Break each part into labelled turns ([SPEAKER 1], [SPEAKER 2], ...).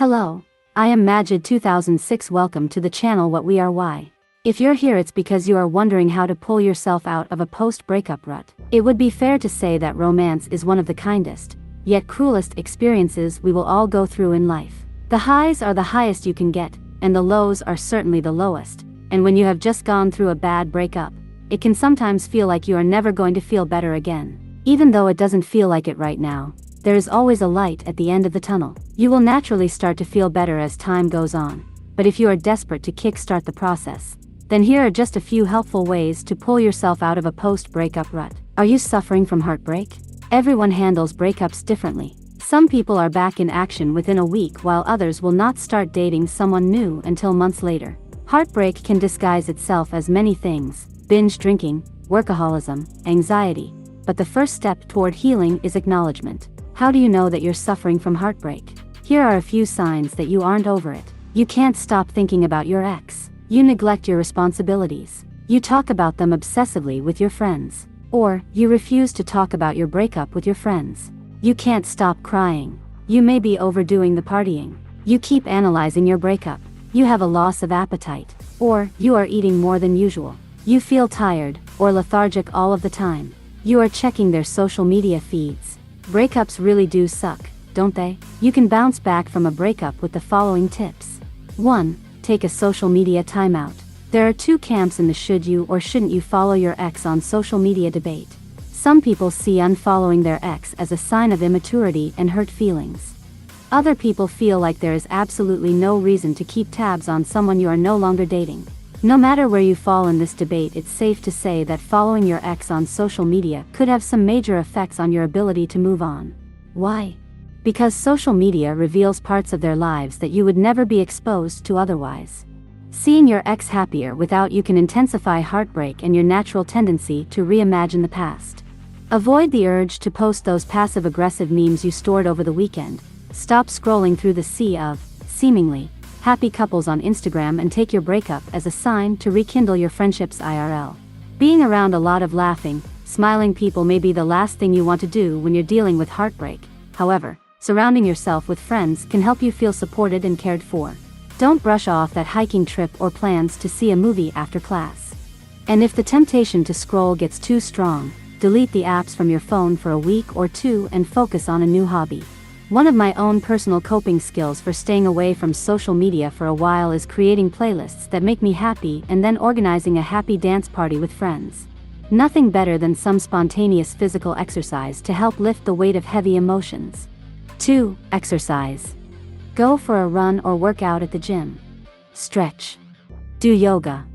[SPEAKER 1] Hello, I am Majid 2006. Welcome to the channel What We Are Why. If you're here, it's because you are wondering how to pull yourself out of a post-breakup rut. It would be fair to say that romance is one of the kindest, yet cruelest experiences we will all go through in life. The highs are the highest you can get, and the lows are certainly the lowest. And when you have just gone through a bad breakup, it can sometimes feel like you are never going to feel better again. Even though it doesn't feel like it right now, there is always a light at the end of the tunnel. You will naturally start to feel better as time goes on. But if you are desperate to kickstart the process, then here are just a few helpful ways to pull yourself out of a post-breakup rut. Are you suffering from heartbreak? Everyone handles breakups differently. Some people are back in action within a week, while others will not start dating someone new until months later. Heartbreak can disguise itself as many things: binge drinking, workaholism, anxiety. But the first step toward healing is acknowledgement. How do you know that you're suffering from heartbreak? Here are a few signs that you aren't over it. You can't stop thinking about your ex. You neglect your responsibilities. You talk about them obsessively with your friends. Or, you refuse to talk about your breakup with your friends. You can't stop crying. You may be overdoing the partying. You keep analyzing your breakup. You have a loss of appetite. Or, you are eating more than usual. You feel tired, or lethargic all of the time. You are checking their social media feeds. Breakups really do suck, don't they? You can bounce back from a breakup with the following tips. 1. Take a social media timeout. There are two camps in the should you or shouldn't you follow your ex on social media debate. Some people see unfollowing their ex as a sign of immaturity and hurt feelings. Other people feel like there is absolutely no reason to keep tabs on someone you are no longer dating. No matter where you fall in this debate, it's safe to say that following your ex on social media could have some major effects on your ability to move on. Why? Because social media reveals parts of their lives that you would never be exposed to otherwise. Seeing your ex happier without you can intensify heartbreak and your natural tendency to reimagine the past. Avoid the urge to post those passive-aggressive memes you stored over the weekend. Stop scrolling through the sea of, seemingly, happy couples on Instagram and take your breakup as a sign to rekindle your friendships IRL. Being around a lot of laughing, smiling people may be the last thing you want to do when you're dealing with heartbreak. However, surrounding yourself with friends can help you feel supported and cared for. Don't brush off that hiking trip or plans to see a movie after class. And if the temptation to scroll gets too strong, delete the apps from your phone for a week or two and focus on a new hobby. One of my own personal coping skills for staying away from social media for a while is creating playlists that make me happy and then organizing a happy dance party with friends. Nothing better than some spontaneous physical exercise to help lift the weight of heavy emotions. 2. Exercise. Go for a run or work out at the gym. Stretch. Do yoga.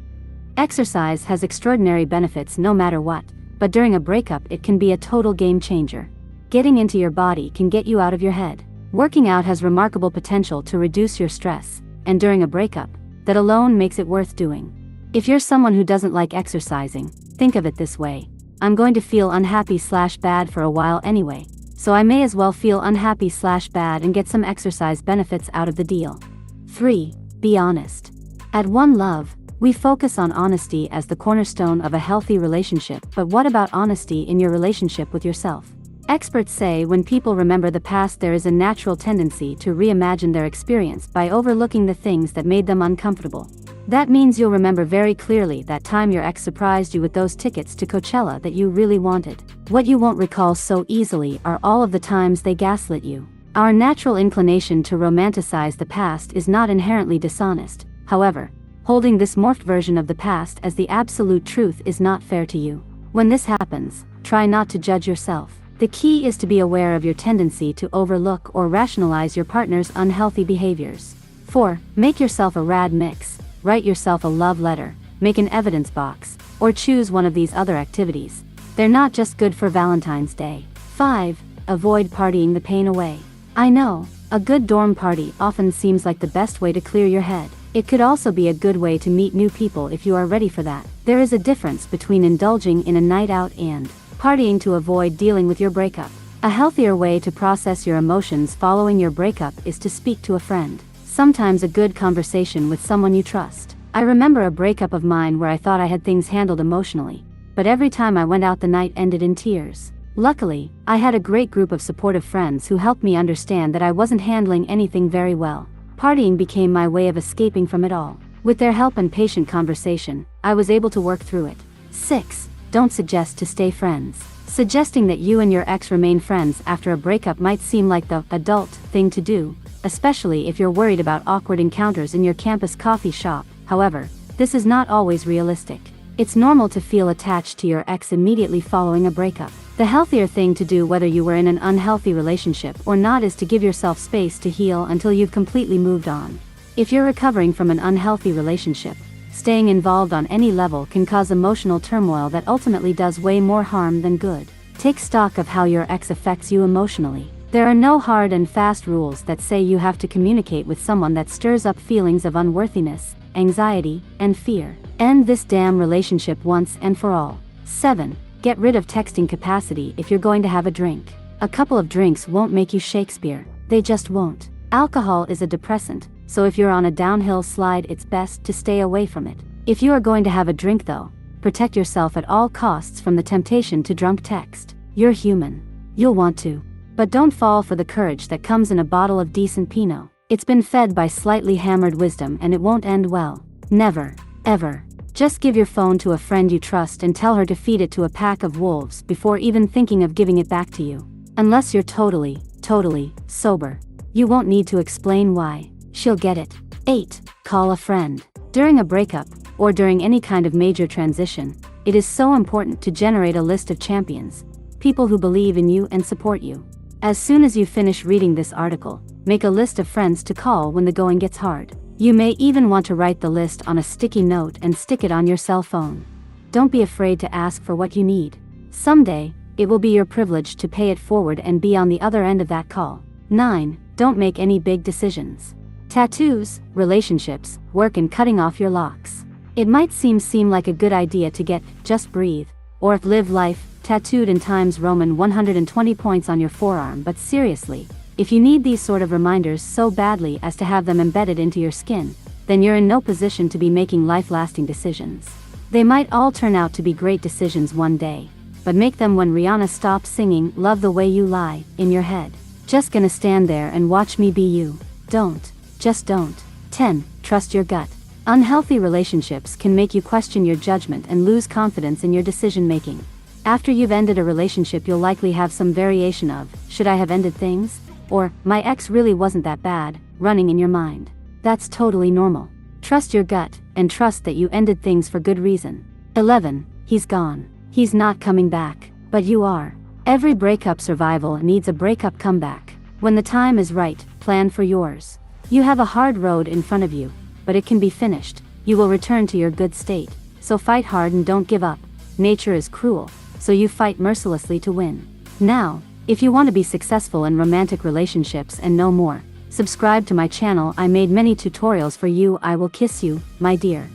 [SPEAKER 1] Exercise has extraordinary benefits no matter what, but during a breakup it can be a total game changer. Getting into your body can get you out of your head. Working out has remarkable potential to reduce your stress, and during a breakup, that alone makes it worth doing. If you're someone who doesn't like exercising, think of it this way: I'm going to feel unhappy/bad for a while anyway, so I may as well feel unhappy/bad and get some exercise benefits out of the deal. 3. Be honest. At One Love, we focus on honesty as the cornerstone of a healthy relationship, but what about honesty in your relationship with yourself? Experts say when people remember the past, there is a natural tendency to reimagine their experience by overlooking the things that made them uncomfortable. That means you'll remember very clearly that time your ex surprised you with those tickets to Coachella that you really wanted. What you won't recall so easily are all of the times they gaslit you. Our natural inclination to romanticize the past is not inherently dishonest. However, holding this morphed version of the past as the absolute truth is not fair to you. When this happens, try not to judge yourself. The key is to be aware of your tendency to overlook or rationalize your partner's unhealthy behaviors. 4. Make yourself a rad mix. Write yourself a love letter, make an evidence box, or choose one of these other activities. They're not just good for Valentine's Day. 5. Avoid partying the pain away. I know, a good dorm party often seems like the best way to clear your head. It could also be a good way to meet new people if you are ready for that. There is a difference between indulging in a night out and partying to avoid dealing with your breakup. A healthier way to process your emotions following your breakup is to speak to a friend. Sometimes a good conversation with someone you trust. I remember a breakup of mine where I thought I had things handled emotionally, but every time I went out the night ended in tears. Luckily, I had a great group of supportive friends who helped me understand that I wasn't handling anything very well. Partying became my way of escaping from it all. With their help and patient conversation, I was able to work through it. 6. Don't suggest to stay friends. Suggesting that you and your ex remain friends after a breakup might seem like the adult thing to do, especially if you're worried about awkward encounters in your campus coffee shop. However, this is not always realistic. It's normal to feel attached to your ex immediately following a breakup. The healthier thing to do, whether you were in an unhealthy relationship or not, is to give yourself space to heal until you've completely moved on. If you're recovering from an unhealthy relationship, staying involved on any level can cause emotional turmoil that ultimately does way more harm than good. Take stock of how your ex affects you emotionally. There are no hard and fast rules that say you have to communicate with someone that stirs up feelings of unworthiness, anxiety, and fear. End this damn relationship once and for all. 7. Get rid of texting capacity if you're going to have a drink. A couple of drinks won't make you Shakespeare. They just won't. Alcohol is a depressant, so if you're on a downhill slide, it's best to stay away from it. If you are going to have a drink though, protect yourself at all costs from the temptation to drunk text. You're human. You'll want to. But don't fall for the courage that comes in a bottle of decent Pinot. It's been fed by slightly hammered wisdom and it won't end well. Never. Ever. Just give your phone to a friend you trust and tell her to feed it to a pack of wolves before even thinking of giving it back to you. Unless you're totally sober. You won't need to explain why. She'll get it. 8. Call a friend. During a breakup, or during any kind of major transition, it is so important to generate a list of champions. People who believe in you and support you. As soon as you finish reading this article, make a list of friends to call when the going gets hard. You may even want to write the list on a sticky note and stick it on your cell phone. Don't be afraid to ask for what you need. Someday, it will be your privilege to pay it forward and be on the other end of that call. 9. Don't make any big decisions. Tattoos, relationships, work, and cutting off your locks. It might seem like a good idea to get Just Breathe or Live Life tattooed in Times Roman 120 points on your forearm, but seriously, if you need these sort of reminders so badly as to have them embedded into your skin, then you're in no position to be making life-lasting decisions. They might all turn out to be great decisions one day, but make them when Rihanna stops singing Love the Way You Lie in your head. Just gonna stand there and watch me be you. Don't. Just don't. 10. Trust your gut. Unhealthy relationships can make you question your judgment and lose confidence in your decision-making. After you've ended a relationship, you'll likely have some variation of, should I have ended things? Or, my ex really wasn't that bad, running in your mind. That's totally normal. Trust your gut, and trust that you ended things for good reason. 11. He's gone. He's not coming back. But you are. Every breakup survival needs a breakup comeback. When the time is right, plan for yours. You have a hard road in front of you, but it can be finished. You will return to your good state. So fight hard and don't give up. Nature is cruel, so you fight mercilessly to win. Now, if you want to be successful in romantic relationships and know more, subscribe to my channel. I made many tutorials for you. I will kiss you, my dear.